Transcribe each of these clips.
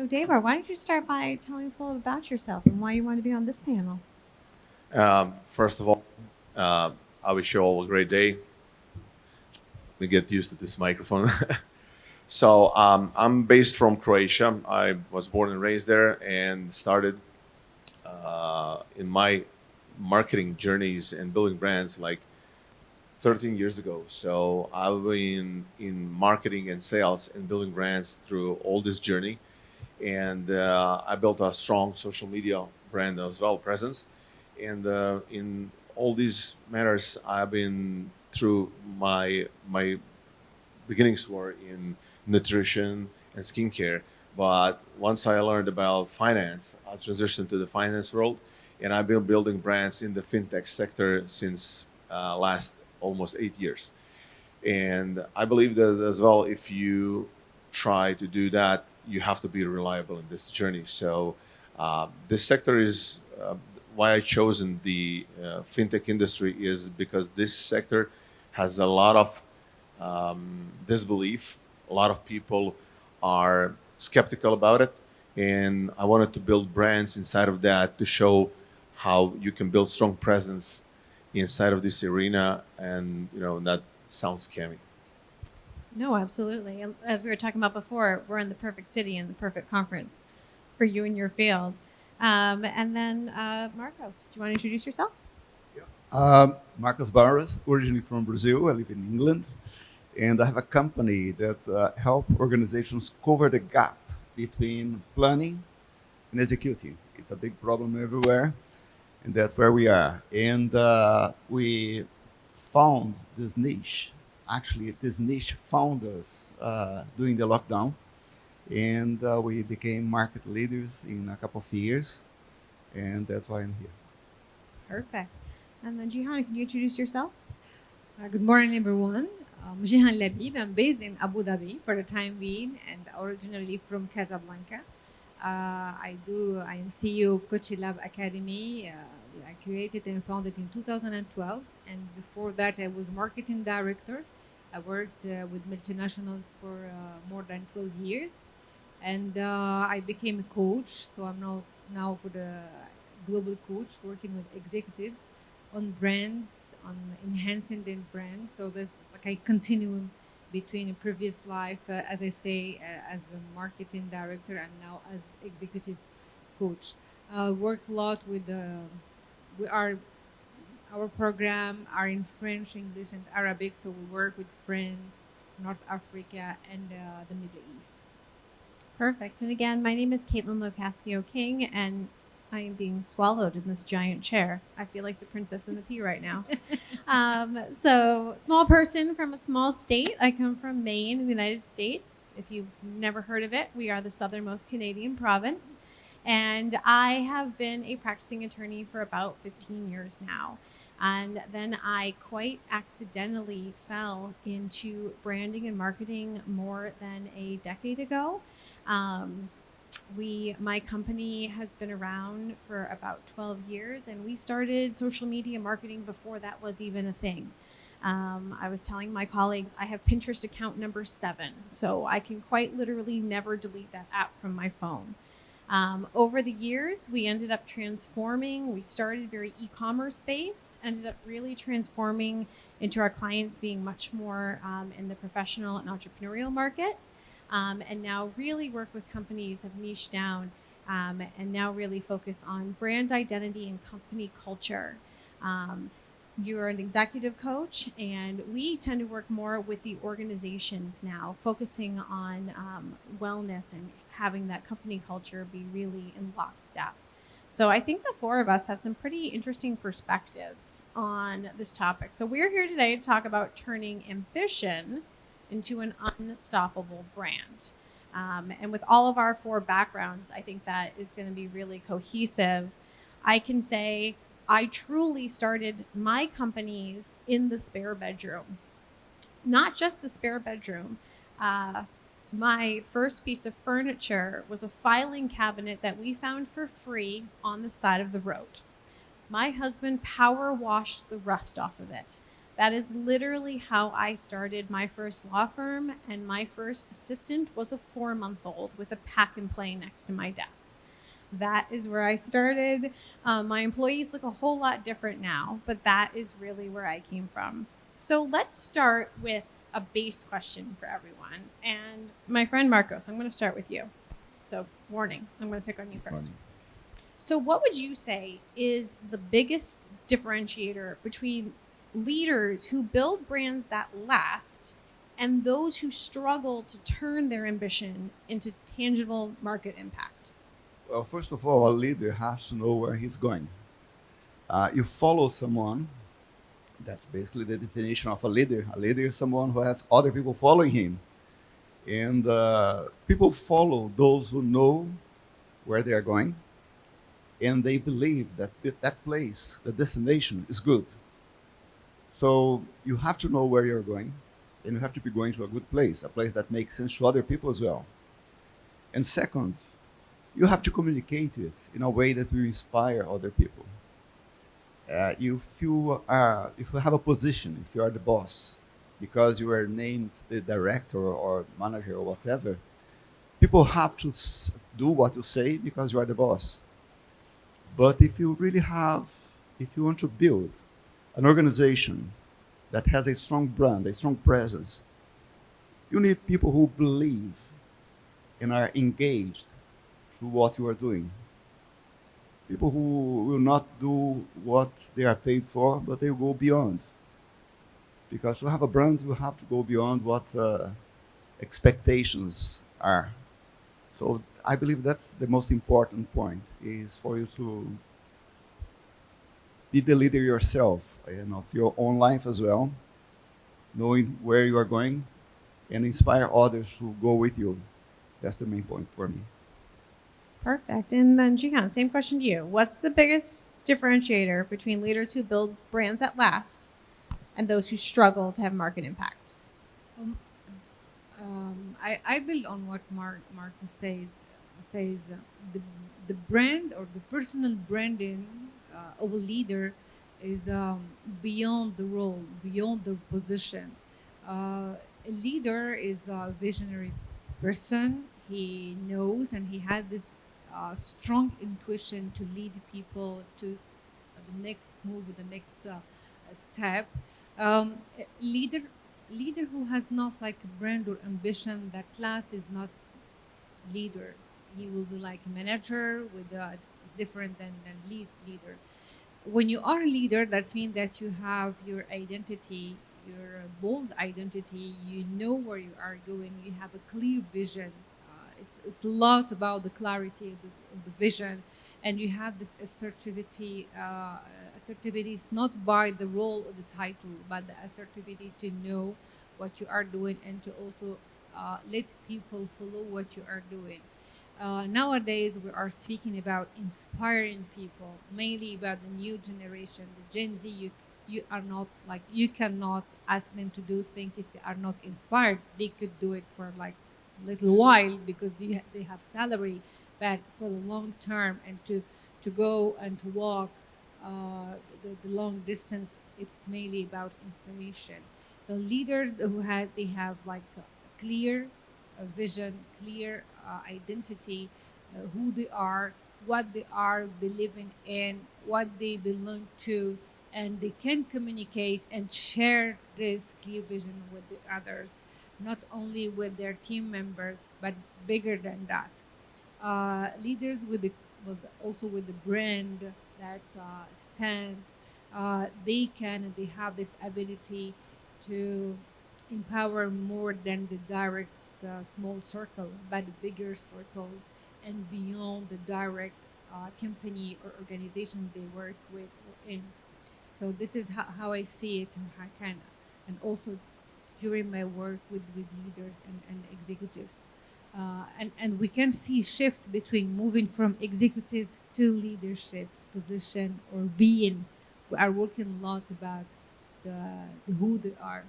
So, Devar, why don't you start by telling us a little about yourself and why you want to be on this panel? First of all, I wish you all a great day. Let me get used to this microphone. I'm based from Croatia. I was born and raised there and started in my marketing journeys and building brands like 13 years ago. So I've been in marketing and sales and building brands through all this journey. And I built a strong social media brand as well, presence. And in all these matters, I've been through my beginnings were in nutrition and skincare. But once I learned about finance, I transitioned to the finance world, and I've been building brands in the fintech sector since last almost 8 years. And I believe that as well, if you try to do that, you have to be reliable in this journey. So this sector is why I chosen the fintech industry is because this sector has a lot of disbelief. A lot of people are skeptical about it, and I wanted to build brands inside of that to show how you can build strong presence inside of this arena, and that sounds scammy. No, absolutely. As we were talking about before, we're in the perfect city and the perfect conference for you and your field. And then, Marcos, do you want to introduce yourself? Marcos Barros, originally from Brazil. I live in England, and I have a company that help organizations cover the gap between planning and executing. It's a big problem everywhere, and that's where we are. And we found this niche. Actually, this niche found us during the lockdown, and we became market leaders in a couple of years, and that's why I'm here. Perfect. And then, Jihan, can you introduce yourself? Good morning, everyone. I'm Jihan Labib. I'm based in Abu Dhabi for the time being and originally from Casablanca. I am CEO of Coach Lab Academy. I created and founded in 2012. And before that, I was marketing director. I worked with multinationals for more than 12 years. And I became a coach. So I'm now for the global coach working with executives on brands, on enhancing their brand. So there's like a continuum between a previous life, as I say, as a marketing director and now as executive coach. Worked a lot with we are our program are in French, English, and Arabic. So we work with France, North Africa, and the Middle East. Perfect. And again, my name is Caitlin Locasio King, and I am being swallowed in this giant chair. I feel like the princess and the pea right now. So, small person from a small state. I come from Maine in the United States. If you've never heard of it, we are the southernmost Canadian province. And I have been a practicing attorney for about 15 years now. And then I quite accidentally fell into branding and marketing more than a decade ago. Um, my company has been around for about 12 years, and we started social media marketing before that was even a thing. I was telling my colleagues I have Pinterest account number 7, so I can quite literally never delete that app from my phone. Over the years, we ended up transforming. We started very e-commerce based, ended up really transforming into our clients being much more in the professional and entrepreneurial market. And now really work with companies, have niched down, and now really focus on brand identity and company culture. You're an executive coach, and we tend to work more with the organizations now, focusing on wellness and having that company culture be really in lockstep. So I think the four of us have some pretty interesting perspectives on this topic. So we're here today to talk about turning ambition into an unstoppable brand. And with all of our four backgrounds, I think that is going to be really cohesive. I can say I truly started my companies in the spare bedroom, not just the spare bedroom. My first piece of furniture was a filing cabinet that we found for free on the side of the road. My husband power washed the rust off of it. That is literally how I started my first law firm, and my first assistant was a 4-month-old with a pack and play next to my desk. That is where I started. My employees look a whole lot different now, but that is really where I came from. So let's start with a base question for everyone. And my friend Marcos, I'm going to start with you. So, warning, I'm going to pick on you first. Morning. So, what would you say is the biggest differentiator between leaders who build brands that last and those who struggle to turn their ambition into tangible market impact? Well, first of all, a leader has to know where he's going. You follow someone. That's basically the definition of a leader. A leader is someone who has other people following him. And people follow those who know where they are going and they believe that that place, the destination, is good. So you have to know where you're going and you have to be going to a place that makes sense to other people as well. And second, you have to communicate it in a way that will inspire other people. If you have a position, if you are the boss, because you are named the director or manager or whatever, people have to do what you say because you are the boss. But if you want to build an organization that has a strong brand, a strong presence, you need people who believe and are engaged through what you are doing. People who will not do what they are paid for, but they will go beyond. Because to have a brand, you have to go beyond what expectations are. So I believe that's the most important point, is for you to be the leader yourself, of your own life as well, knowing where you are going, and inspire others to go with you. That's the main point for me. Perfect. And then, Jihan, same question to you. What's the biggest differentiator between leaders who build brands that last and those who struggle to have market impact? Um, I build on what Marcus says the brand or the personal branding of a leader is beyond the role, beyond the position. A leader is a visionary person. He knows and he has this strong intuition to lead people to the next move, the next step. Leader who has not like a brand or ambition that class is not leader. He will be like a manager with it's different than leader. When you are a leader, that means that you have your identity, your bold identity. You know where you are going. You have a clear vision. It's a lot about the clarity of the vision, and you have this assertivity. Assertivity is not by the role or the title, but the assertivity to know what you are doing and to also let people follow what you are doing. Nowadays, we are speaking about inspiring people, mainly about the new generation, the Gen Z. You are not like you cannot ask them to do things if they are not inspired. They could do it for like a little while because they have salary, but for the long term and to go and to walk the long distance, it's mainly about inspiration. The leaders who have like a clear vision, clear identity, who they are, what they are believing in, what they belong to, and they can communicate and share this clear vision with the others, not only with their team members, but bigger than that. Leaders also with the brand that stands, they have this ability to empower more than the direct small circle, but bigger circles and beyond the direct company or organization they work with or in. So this is how I see it, and how I can, and also during my work with leaders and executives. And we can see shift between moving from executive to leadership position or being. We are working a lot about the who they are.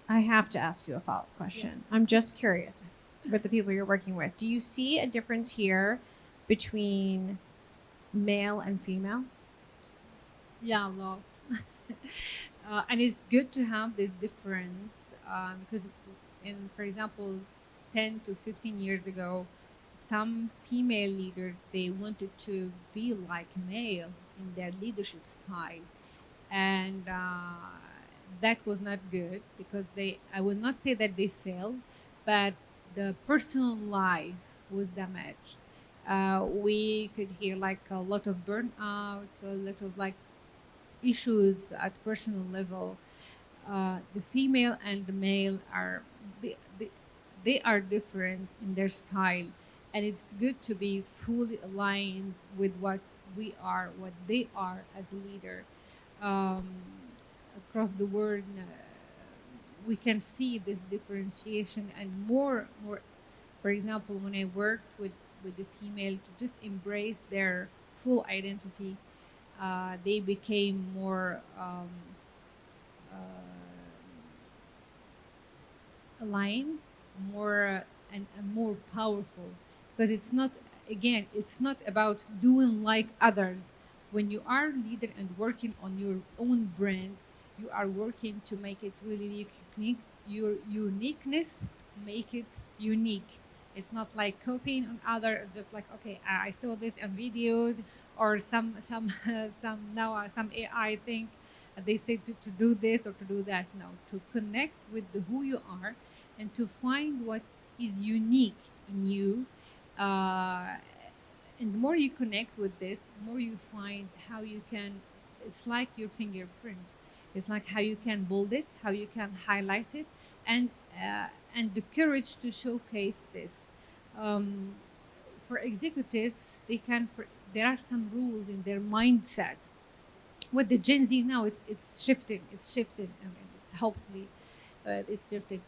I have to ask you a follow up question. I'm just curious with the people you're working with. Do you see a difference here between male and female? Yeah, a lot. And it's good to have this difference because, for example, 10 to 15 years ago, some female leaders they wanted to be like male in their leadership style, and that was not good because I will not say that they failed, but the personal life was damaged. We could hear like a lot of burnout, a lot of like issues at personal level. The female and the male are they, they, they are different in their style, and it's good to be fully aligned with what we are, what they are as a leader. Um, Across the world, we can see this differentiation and more. For example, when I worked with the female to just embrace their full identity, they became more uh, aligned, more and more powerful. Because it's not, again, it's not about doing like others. When you are a leader and working on your own brand, you are working to make it really unique. Your uniqueness make it unique. It's not like copying on other, just like okay, I saw this on videos or some some AI thing. They say to do this or to do that. No, to connect with who you are and to find what is unique in you. Uh, and the more you connect with this, the more you find how you can, it's like your fingerprint. It's like how you can bold it, how you can highlight it, and uh, and the courage to showcase this. Um, for executives, there are some rules in their mindset. With the Gen Z now, it's shifting. It's shifting, and it's hopefully it's shifting.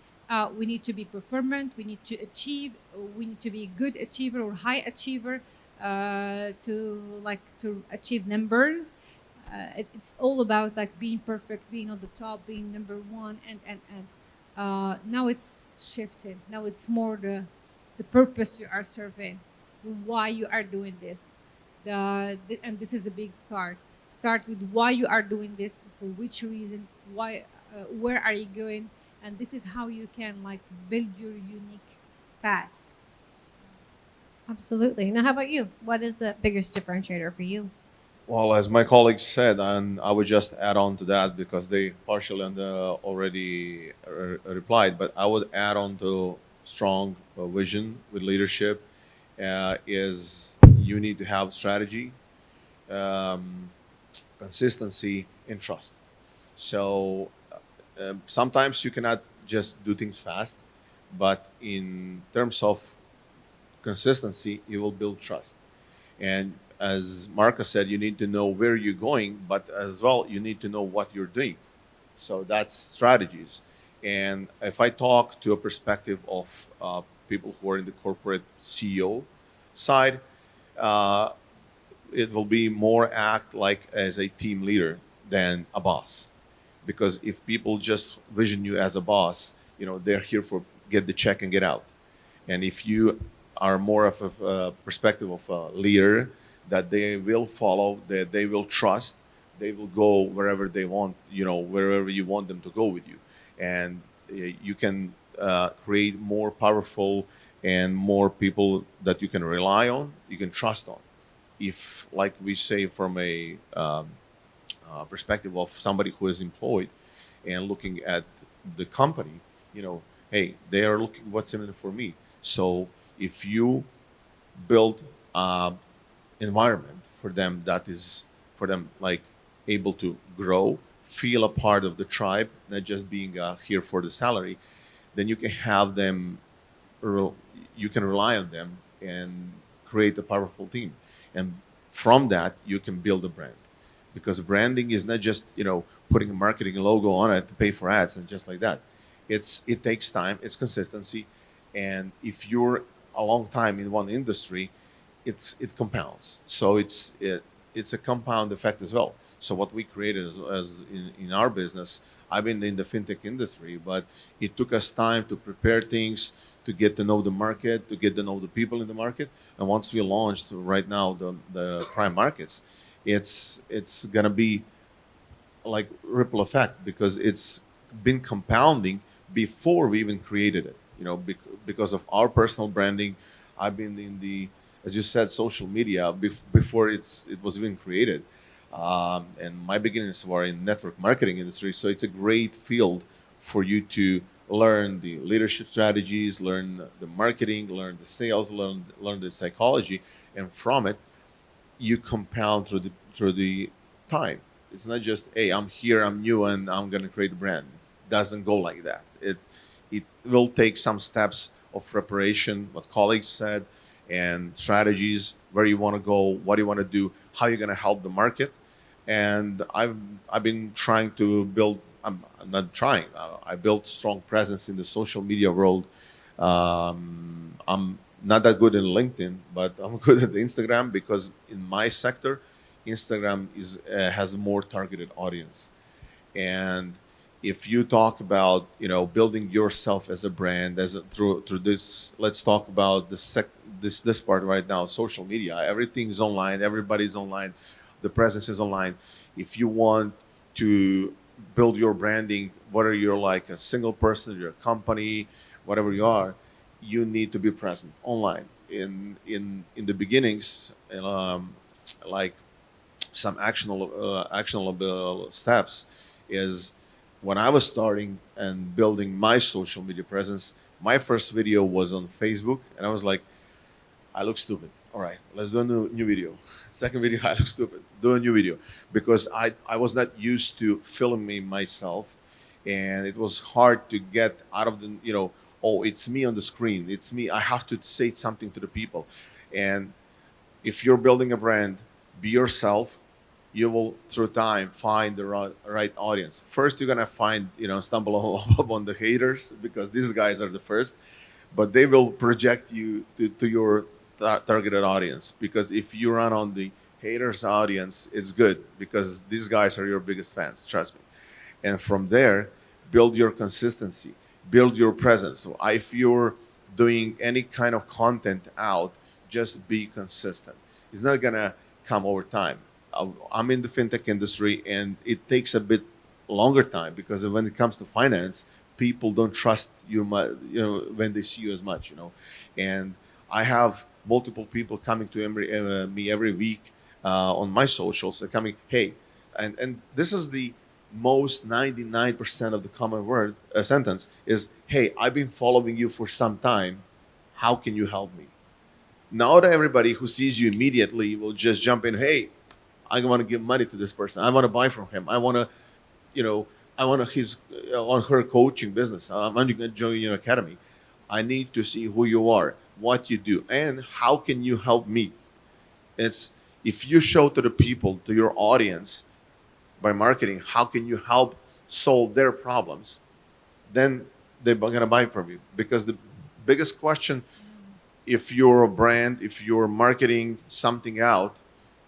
We need to be performant. We need to achieve. We need to be a good achiever or high achiever to achieve numbers. It's all about like being perfect, being on the top, being number one, and now it's shifted. Now it's more the purpose you are serving, why you are doing this. And this is a big start. Start with why you are doing this, for which reason, why, where are you going, and this is how you can like build your unique path. Absolutely. Now, how about you? What is the biggest differentiator for you? Well, as my colleagues said, and I would just add on to that because they partially already replied, but I would add on to strong vision with leadership is you need to have strategy, um, consistency, and trust. So sometimes you cannot just do things fast, but in terms of consistency, you will build trust. And as Marcus said, you need to know where you're going, but as well, you need to know what you're doing. So that's strategies. And if I talk to a perspective of people who are in the corporate CEO side, uh, it will be more act like as a team leader than a boss. Because if people just vision you as a boss, they're here for get the check and get out. And if you are more of a perspective of a leader that they will follow, that they will trust, they will go wherever they want, wherever you want them to go with you. And you can create more powerful and more people that you can rely on, you can trust on. If, like we say, from a perspective of somebody who is employed and looking at the company, hey, they are looking what's in it for me. So if you build environment for them that is for them like able to grow, feel a part of the tribe, not just being here for the salary, then you can have them, you can rely on them and create a powerful team. And from that, you can build a brand, because branding is not just putting a marketing logo on it to pay for ads and just like that. It takes time, it's consistency, and if you're a long time in one industry, it compounds. So it's a compound effect as well. So what we created as in our business, I've been in the fintech industry, but it took us time to prepare things, to get to know the market, to get to know the people in the market. And once we launched right now the prime markets, it's gonna be like ripple effect because it's been compounding before we even created it. You know, because of our personal branding, I've been in the, as you said, social media before it was even created. And my beginnings were in network marketing industry, so it's a great field for you to learn the leadership strategies, learn the marketing, learn the sales, learn the psychology, and from it, you compound through the time. It's not just, hey, I'm here, I'm new, and I'm gonna create a brand. It doesn't go like that. It will take some steps of preparation, what colleagues said, and strategies, where you want to go, what you want to do, how you're gonna help the market. And I've been trying to build. I'm not trying. I built strong presence in the social media world. I'm not that good in LinkedIn, but I'm good at Instagram because in my sector, Instagram has a more targeted audience. And if you talk about building yourself as a brand through this, let's talk about this part right now, social media. Everything's online. Everybody's online. The presence is online. If you want to build your branding, whether you're like a single person, you're a company, whatever you are, you need to be present online. In the beginnings, like some actionable steps is when I was starting and building my social media presence. My first video was on Facebook, and I was like, I look stupid. All right, let's do a new video. Second video, I look stupid. Do a new video because I was not used to filming myself, and it was hard to get out of the oh, it's me on the screen. It's me. I have to say something to the people, and if you're building a brand, be yourself. You will through time find the right audience. First, you're gonna find stumble upon the haters because these guys are the first, but they will project you to your targeted audience. Because if you run on the haters audience, it's good because these guys are your biggest fans. Trust me. And from there, build your consistency, build your presence. So if you're doing any kind of content out, just be consistent. It's not gonna come over time. I'm in the fintech industry, and it takes a bit longer time because when it comes to finance, people don't trust you, when they see you as much, And I have multiple people coming to me every week on my socials. They're coming, hey, and this is the most 99% of the common word sentence is, hey, I've been following you for some time. How can you help me? Not everybody who sees you immediately will just jump in. Hey, I want to give money to this person. I want to buy from him. I want to, I want his on her coaching business. I'm going to join your academy. I need to see who you are, what you do, and how can you help me. It's if you show to the people, to your audience, by marketing, how can you help solve their problems, then they're going to buy from you. Because the biggest question, if you're a brand, if you're marketing something out,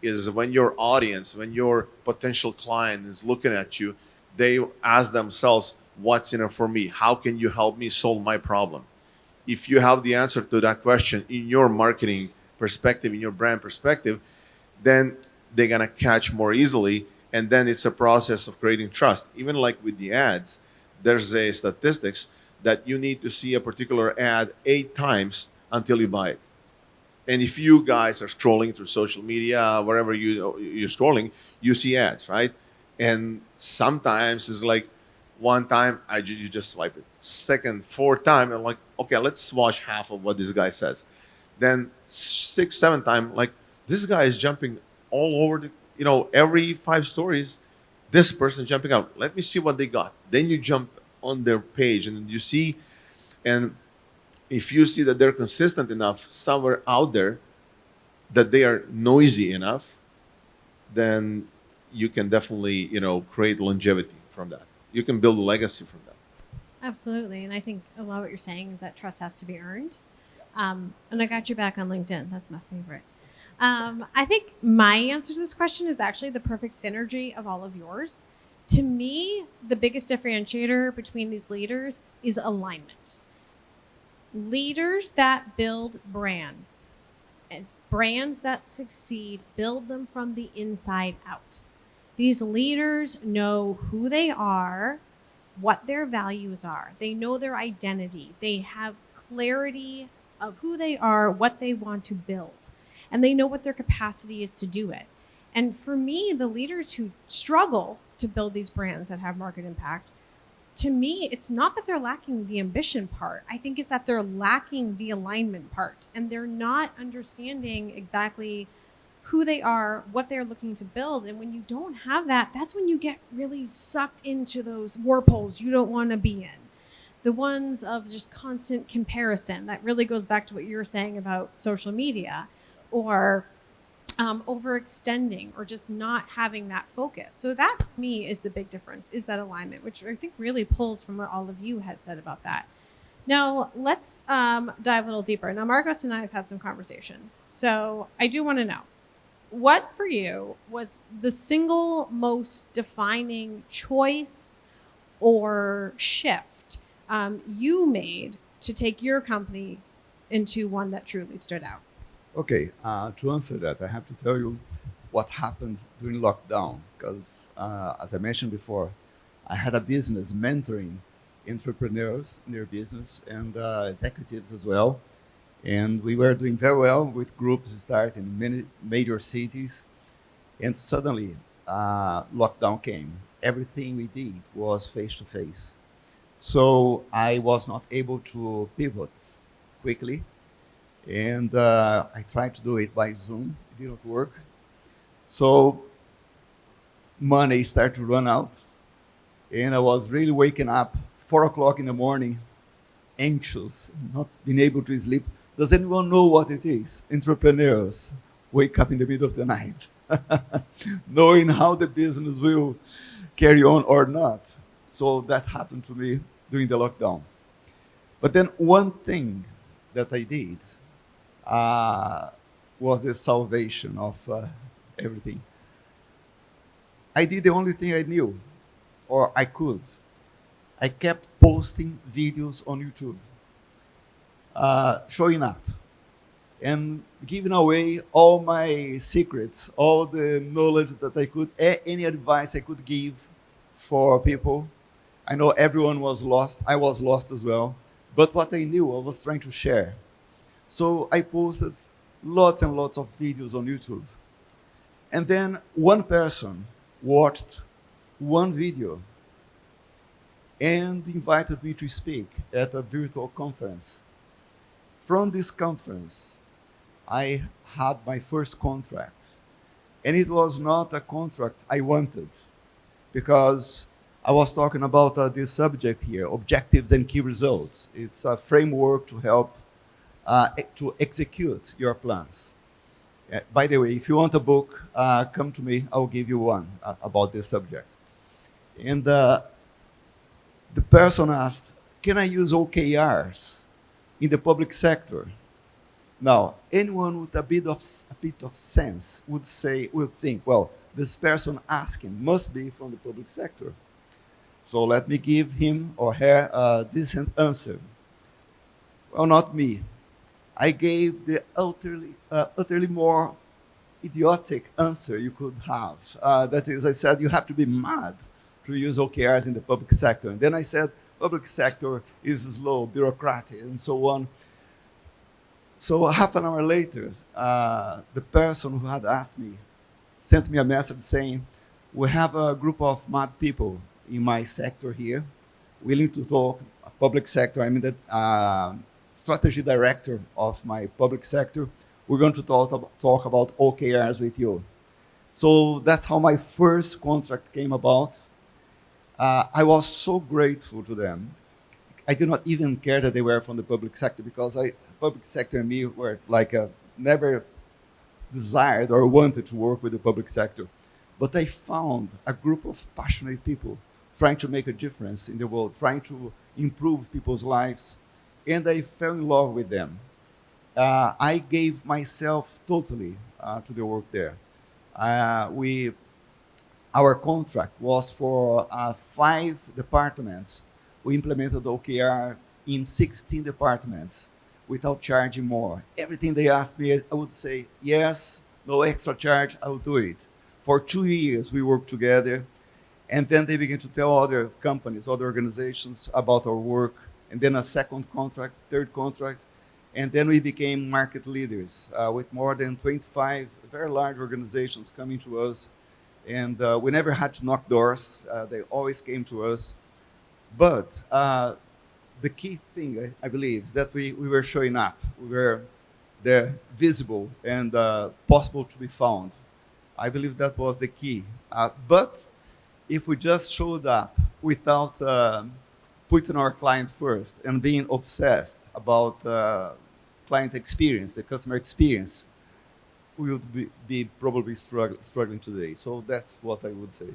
is when your audience, when your potential client is looking at you, they ask themselves, what's in it for me? How can you help me solve my problem? If you have the answer to that question in your marketing perspective, in your brand perspective, then they're going to catch more easily. And then it's a process of creating trust. Even like with the ads, there's a statistics that you need to see a particular ad 8 times until you buy it. And if you guys are scrolling through social media, wherever you're scrolling, you see ads, right? And sometimes it's like one time you just swipe it. Second, fourth time, I'm like, okay, let's watch half of what this guy says. Then 6th, 7th time, like this guy is jumping all over every 5 stories, this person jumping out. Let me see what they got. Then you jump on their page and you see, and if you see that they're consistent enough somewhere out there, that they are noisy enough, then you can definitely, create longevity from that. You can build a legacy from that. Absolutely. And I think a lot of what you're saying is that trust has to be earned. And I got you back on LinkedIn. That's my favorite. I think my answer to this question is actually the perfect synergy of all of yours. To me, the biggest differentiator between these leaders is alignment. Leaders that build brands and brands that succeed build them from the inside out. These leaders know who they are, what their values are. They know their identity. They have clarity of who they are, what they want to build, and they know what their capacity is to do it. And for me, the leaders who struggle to build these brands that have market impact, to me, it's not that they're lacking the ambition part. I think it's that they're lacking the alignment part, and they're not understanding exactly who they are, what they're looking to build. And when you don't have that, that's when you get really sucked into those whirlpools you don't want to be in. The ones of just constant comparison. That really goes back to what you were saying about social media, or overextending, or just not having that focus. So that for me is the big difference, is that alignment, which I think really pulls from what all of you had said about that. Now, let's dive a little deeper. Now, Marcos and I have had some conversations. So I do want to know, what for you was the single most defining choice or shift you made to take your company into one that truly stood out? Okay, to answer that, I have to tell you what happened during lockdown. Because, as I mentioned before, I had a business mentoring entrepreneurs in their business and executives as well. And we were doing very well with groups starting in many major cities. And suddenly, lockdown came. Everything we did was face to face. So I was not able to pivot quickly. And I tried to do it by Zoom. It didn't work. So money started to run out. And I was really waking up 4 o'clock in the morning, anxious, not being able to sleep. Does anyone know what it is? Entrepreneurs wake up in the middle of the night, knowing how the business will carry on or not. So that happened to me during the lockdown. But then one thing that I did was the salvation of everything. I did the only thing I knew, or I could. I kept posting videos on YouTube, showing up and giving away all my secrets, all the knowledge that I could, any advice I could give for people. I know everyone was lost. I was lost as well. But what I knew, I was trying to share. So I posted lots and lots of videos on YouTube. And then one person watched one video and invited me to speak at a virtual conference. From this conference, I had my first contract. And it was not a contract I wanted, because I was talking about this subject here, objectives and key results. It's a framework to help to execute your plans. By the way, if you want a book, come to me. I'll give you one about this subject. And the person asked, can I use OKRs in the public sector? Now, anyone with a bit of sense would think, well, this person asking must be from the public sector. So let me give him or her a decent answer. Well, not me. I gave the utterly more idiotic answer you could have. That is, I said, you have to be mad to use OKRs in the public sector. And then I said, public sector is slow, bureaucratic, and so on. So half an hour later, the person who had asked me sent me a message saying, we have a group of mad people in my sector here, willing to talk, public sector, I mean the strategy director of my public sector. We're going to talk about OKRs with you. So that's how my first contract came about. I was so grateful to them. I did not even care that they were from the public sector, because public sector and me were like never desired or wanted to work with the public sector. But I found a group of passionate people trying to make a difference in the world, trying to improve people's lives, and I fell in love with them. I gave myself totally to the work there. Our contract was for 5 departments. We implemented OKR in 16 departments without charging more. Everything they asked me, I would say, yes, no extra charge, I will do it. For 2 years, we worked together. And then they began to tell other companies, other organizations about our work. And then a second contract, third contract. And then we became market leaders with more than 25 very large organizations coming to us. And we never had to knock doors. They always came to us. But the key thing, I believe, is that we were showing up. We were there, visible and possible to be found. I believe that was the key. But if we just showed up without putting our client first and being obsessed about client experience, the customer experience, we would be probably struggling today. So that's what I would say.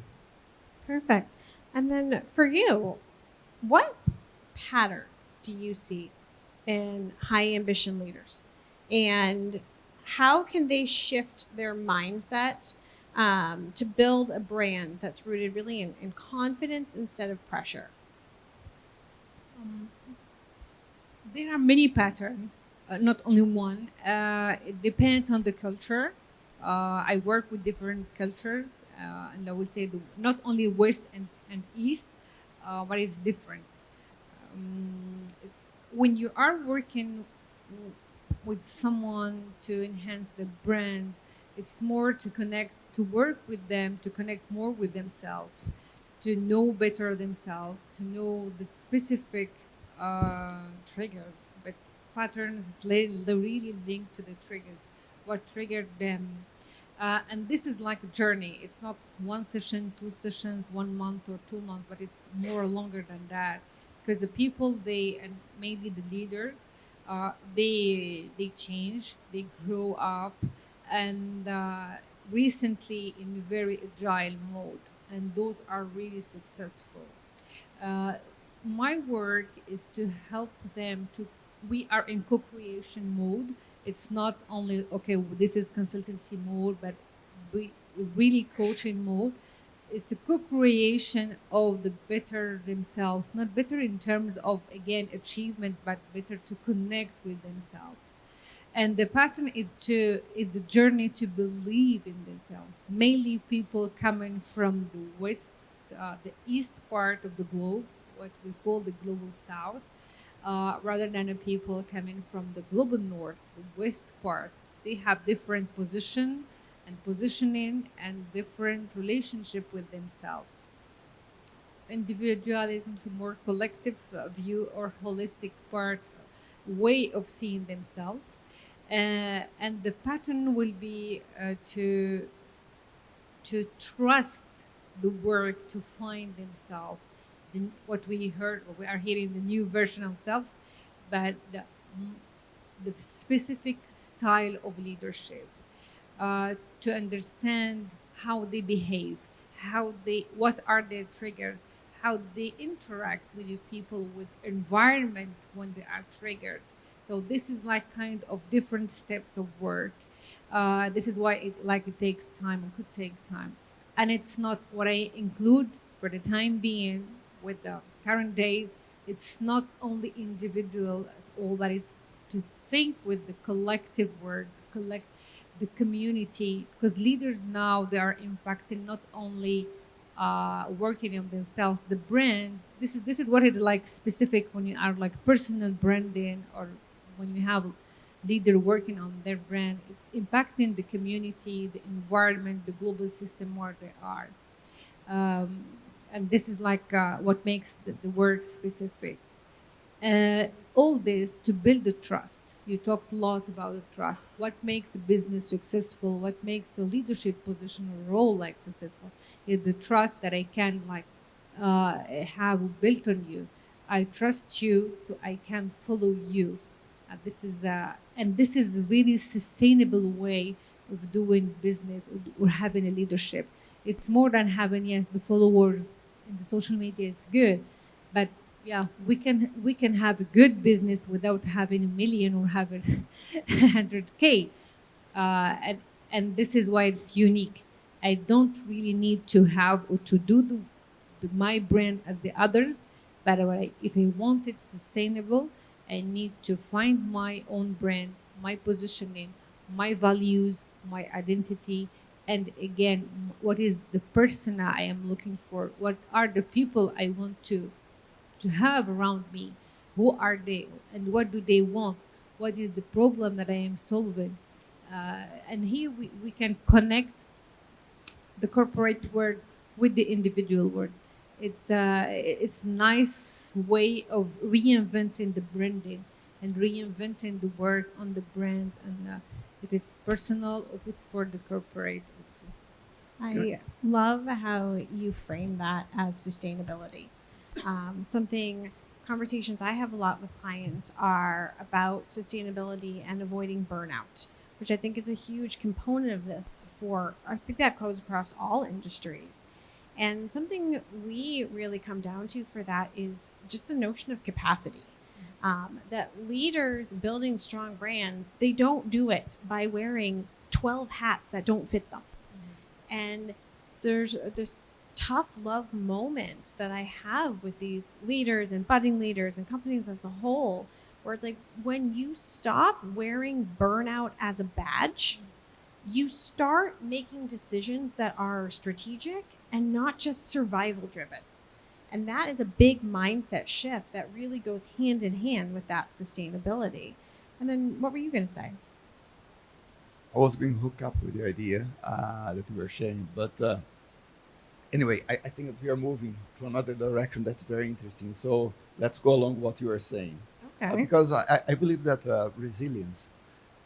Perfect. And then for you, what patterns do you see in high ambition leaders? And how can they shift their mindset to build a brand that's rooted really in confidence instead of pressure? There are many patterns, not only one. It depends on the culture. I work with different cultures, and I would say not only West and East, but it's different. When you are working with someone to enhance the brand, it's more to connect, to work with them, to connect more with themselves, to know better themselves, to know the specific triggers, but patterns really linked to the triggers, what triggered them. And this is like a journey. It's not one session, two sessions, 1 month or 2 months, but it's more longer than that. Because the people, and mainly the leaders, they change, they grow up, and recently in very agile mode, and those are really successful. Uh, my work is to help them to. We are in co-creation mode. It's not only okay. This is consultancy mode, but we really coaching mode. It's a co-creation of the better themselves, not better in terms of again achievements, but better to connect with themselves. And the pattern is the journey to believe in themselves. Mainly people coming from the west, the east part of the globe, what we call the global south, rather than the people coming from the global north, the west part. They have different position and positioning and different relationship with themselves. Individualism to more collective view or holistic part way of seeing themselves. And the pattern will be to trust the work to find themselves. What we heard, what we are hearing, the new version of selves, but the specific style of leadership, to understand how they behave, what are their triggers, how they interact with the people, with environment when they are triggered. So this is like kind of different steps of work. This is why it takes time and could take time, and it's not what I include for the time being with the current days. It's not only individual at all, but it's to think with the collective work, the community, because leaders now they are impacting not only working on themselves, the brand. This is what it like specific when you are like personal branding or when you have leader working on their brand. It's impacting the community, the environment, the global system where they are. Um, and this is like what makes the work specific. All this to build the trust. You talked a lot about the trust. What makes a business successful? What makes a leadership position or role like successful? Is the trust that I can like have built on you. I trust you, so I can follow you. This is a really sustainable way of doing business or having a leadership. It's more than having yes the followers in the social media. It's good, but yeah, we can have a good business without having a million or having 100K, and this is why it's unique. I don't really need to have or to do my brand as the others, but if I want it sustainable, I need to find my own brand, my positioning, my values, my identity, And again, what is the persona I am looking for? What are the people I want to have around me? Who are they, and what do they want? What is the problem that I am solving? And here we can connect the corporate world with the individual world. It's nice way of reinventing the branding and reinventing the work on the brand, and if it's personal, if it's for the corporate also. I love how you frame that as sustainability. Something conversations I have a lot with clients are about sustainability and avoiding burnout, which I think is a huge component of this. For I think that goes across all industries. And something we really come down to for that is just the notion of capacity. That leaders building strong brands, they don't do it by wearing 12 hats that don't fit them. And there's this tough love moment that I have with these leaders and budding leaders and companies as a whole, where it's like when you stop wearing burnout as a badge, you start making decisions that are strategic and not just survival driven. And that is a big mindset shift that really goes hand in hand with that sustainability. And then what were you going to say? I was going to hook up with the idea that you were sharing, but anyway, I think that we are moving to another direction that's very interesting. So let's go along what you are saying. Okay. Because I believe that resilience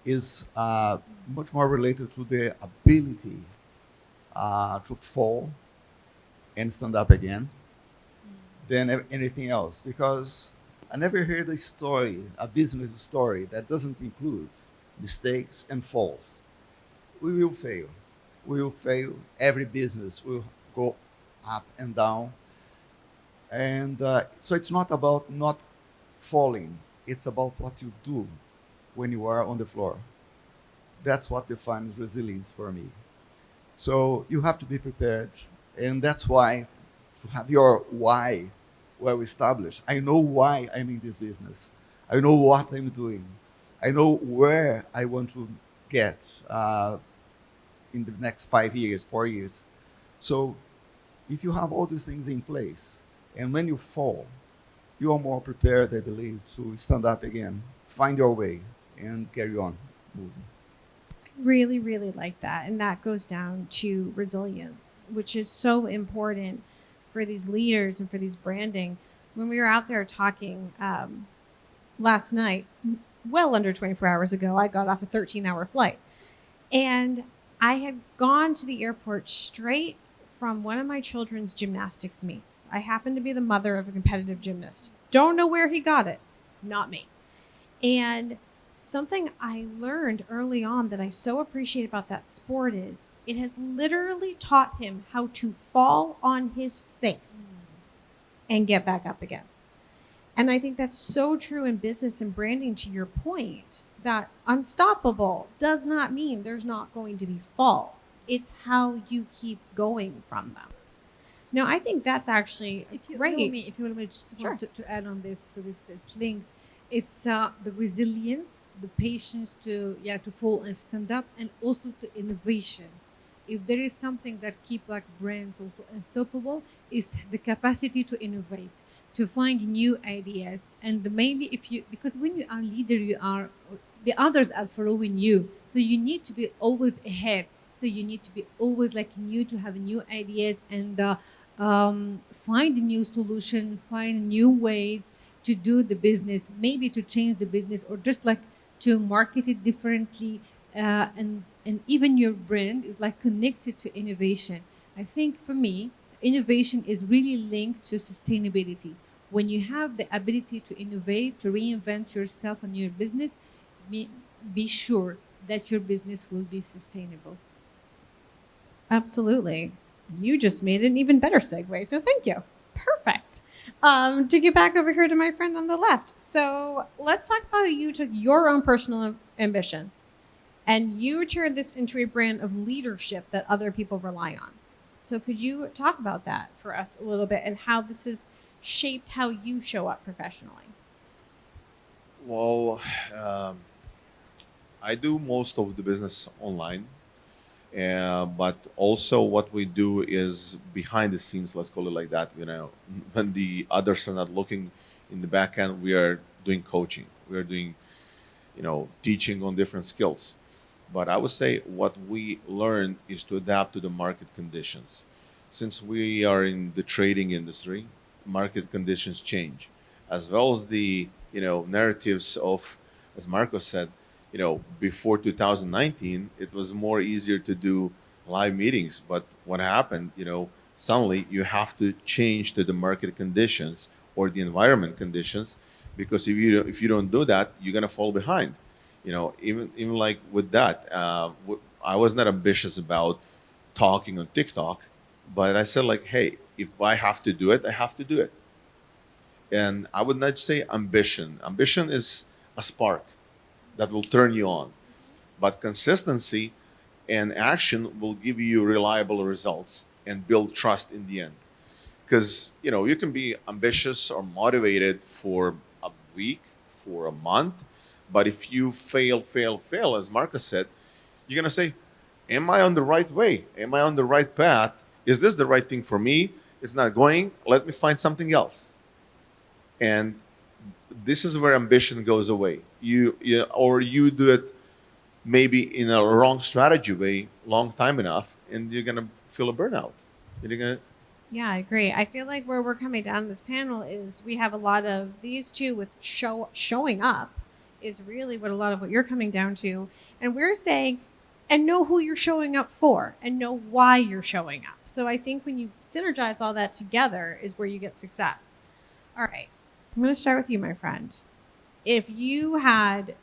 is much more related to the ability to fall and stand up again than anything else. Because I never heard a story, a business story, that doesn't include mistakes and falls. We will fail. We will fail. Every business will go up and down. And so it's not about not falling, it's about what you do when you are on the floor. That's what defines resilience for me. So you have to be prepared. And that's why, to have your why well established. I know why I'm in this business. I know what I'm doing. I know where I want to get in the next 5 years, 4 years. So if you have all these things in place, and when you fall, you are more prepared, I believe, to stand up again, find your way, and carry on moving. Really, really like that. And that goes down to resilience, which is so important for these leaders and for these branding. When we were out there talking last night, well under 24 hours ago, I got off a 13-hour flight. And I had gone to the airport straight from one of my children's gymnastics meets. I happen to be the mother of a competitive gymnast. Don't know where he got it. Not me. And something I learned early on that I so appreciate about that sport is it has literally taught him how to fall on his face and get back up again. And I think that's so true in business and branding, to your point, that unstoppable does not mean there's not going to be falls. It's how you keep going from them. Now, I think that's actually If you great. allow me, just Sure. want to add on this, because it's linked. It's the resilience, the patience to fall and stand up, and also the innovation. If there is something that keep like brands also unstoppable, is the capacity to innovate, to find new ideas, and mainly if you, because when you are leader, you are, the others are following you, so you need to be always ahead. So you need to be always like new, to have new ideas, and find a new solution, find new ways to do the business, maybe to change the business, or just like to market it differently, and even your brand is like connected to innovation. I think for me, innovation is really linked to sustainability. When you have the ability to innovate, to reinvent yourself and your business, be sure that your business will be sustainable. Absolutely. You just made an even better segue, so thank you. Perfect. To get back over here to my friend on the left. So let's talk about how you took your own personal ambition and you turned this into a brand of leadership that other people rely on. So could you talk about that for us a little bit and how this has shaped how you show up professionally? Well, I do most of the business online, But also what we do is behind the scenes, let's call it like that. When the others are not looking in the back end, we are doing coaching. We are doing, teaching on different skills. But I would say what we learn is to adapt to the market conditions. Since we are in the trading industry, market conditions change, as well as the narratives of, as Marco said, before 2019, it was more easier to do live meetings. But what happened, suddenly you have to change to the market conditions or the environment conditions, because if you don't do that, you're gonna fall behind. Even like with that, I was not ambitious about talking on TikTok, but I said like, hey, if I have to do it, I have to do it. And I would not say ambition. Ambition is a spark that will turn you on, but consistency and action will give you reliable results and build trust in the end. Because you can be ambitious or motivated for a week, for a month, but if you fail, as Marcus said, you're gonna say, am I on the right way? Am I on the right path? Is this the right thing for me? It's not going, let me find something else. And this is where ambition goes away. Or you do it maybe in a wrong strategy way long time enough, and you're gonna feel a burnout. You're gonna Yeah, I agree. I feel like where we're coming down this panel is we have a lot of these two with showing up is really what a lot of what you're coming down to. And we're saying, and know who you're showing up for and know why you're showing up. So I think when you synergize all that together is where you get success. All right. I'm going to start with you, my friend. If you had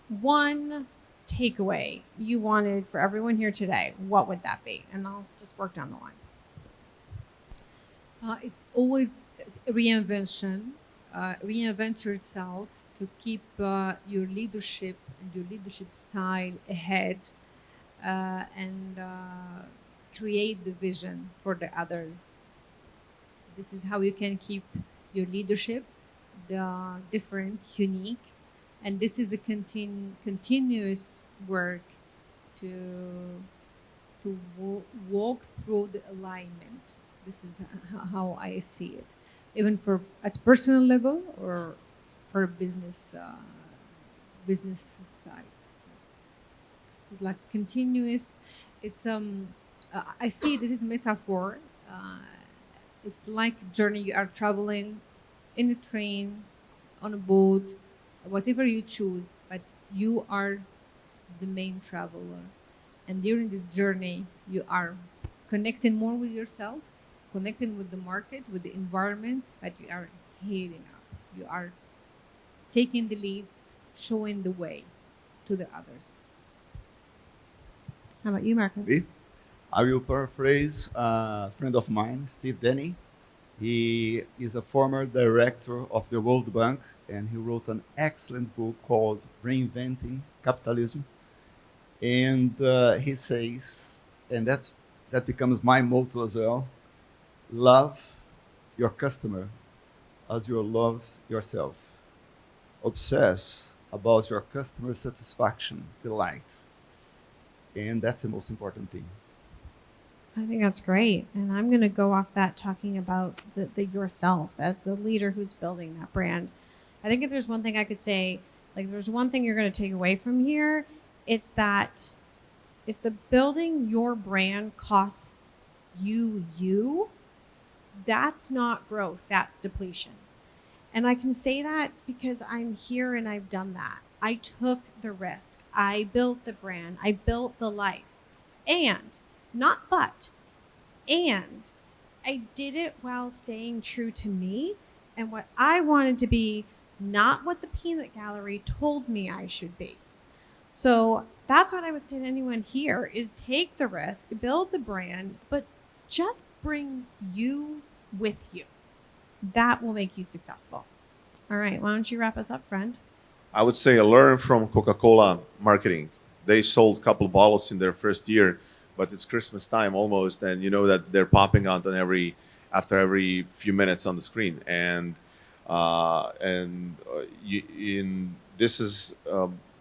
one takeaway you wanted for everyone here today, what would that be? And I'll just work down the line. It's always reinvention. Reinvent yourself to keep your leadership and your leadership style ahead, and create the vision for the others. This is how you can keep your leadership different, unique, and this is a continuous work to walk through the alignment. This is how I see it, even for at personal level or for business side. It's like continuous. It's I see this is metaphor. It's like a journey you are traveling in a train, on a boat, whatever you choose, but you are the main traveler. And during this journey, you are connecting more with yourself, connecting with the market, with the environment, but you are healing up. You are taking the lead, showing the way to the others. How about you, Marcus? Me? I will paraphrase a friend of mine, Steve Denny. He is a former director of the World Bank, and he wrote an excellent book called Reinventing Capitalism. And he says, and that becomes my motto as well: love your customer as you love yourself. Obsess about your customer satisfaction, delight. And that's the most important thing. I think that's great. And I'm going to go off that talking about the yourself as the leader who's building that brand. I think if there's one thing I could say, like there's one thing you're going to take away from here, it's that if the building your brand costs you, that's not growth, that's depletion. And I can say that because I'm here and I've done that. I took the risk. I built the brand. I built the life. And not but, and I did it while staying true to me and what I wanted to be, not what the peanut gallery told me I should be. So that's what I would say to anyone here is take the risk, build the brand, but just bring you with you. That will make you successful. All right, why don't you wrap us up, friend? I would say learn from Coca-Cola marketing. They sold a couple of bottles in their first year, but it's Christmas time almost, and you know that they're popping out after every few minutes on the screen, and this is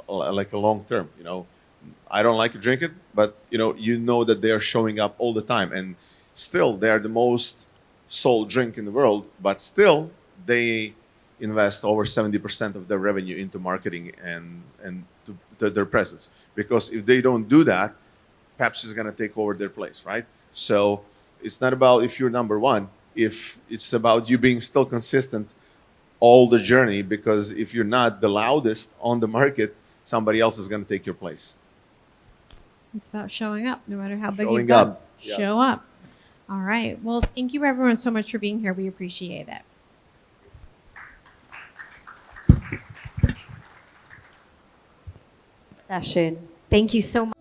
like a long term. I don't like to drink it, but you know that they are showing up all the time, and still they are the most sold drink in the world, but still they invest over 70% of their revenue into marketing and their presence. Because if they don't do that, Pepsi is going to take over their place, right? So it's not about if you're number one, if it's about you being still consistent all the journey, because if you're not the loudest on the market, somebody else is going to take your place. It's about showing up, no matter how big Showing you've got. up. Yeah. Show up. All right. Well, thank you everyone so much for being here. We appreciate it. Session. Thank you so much.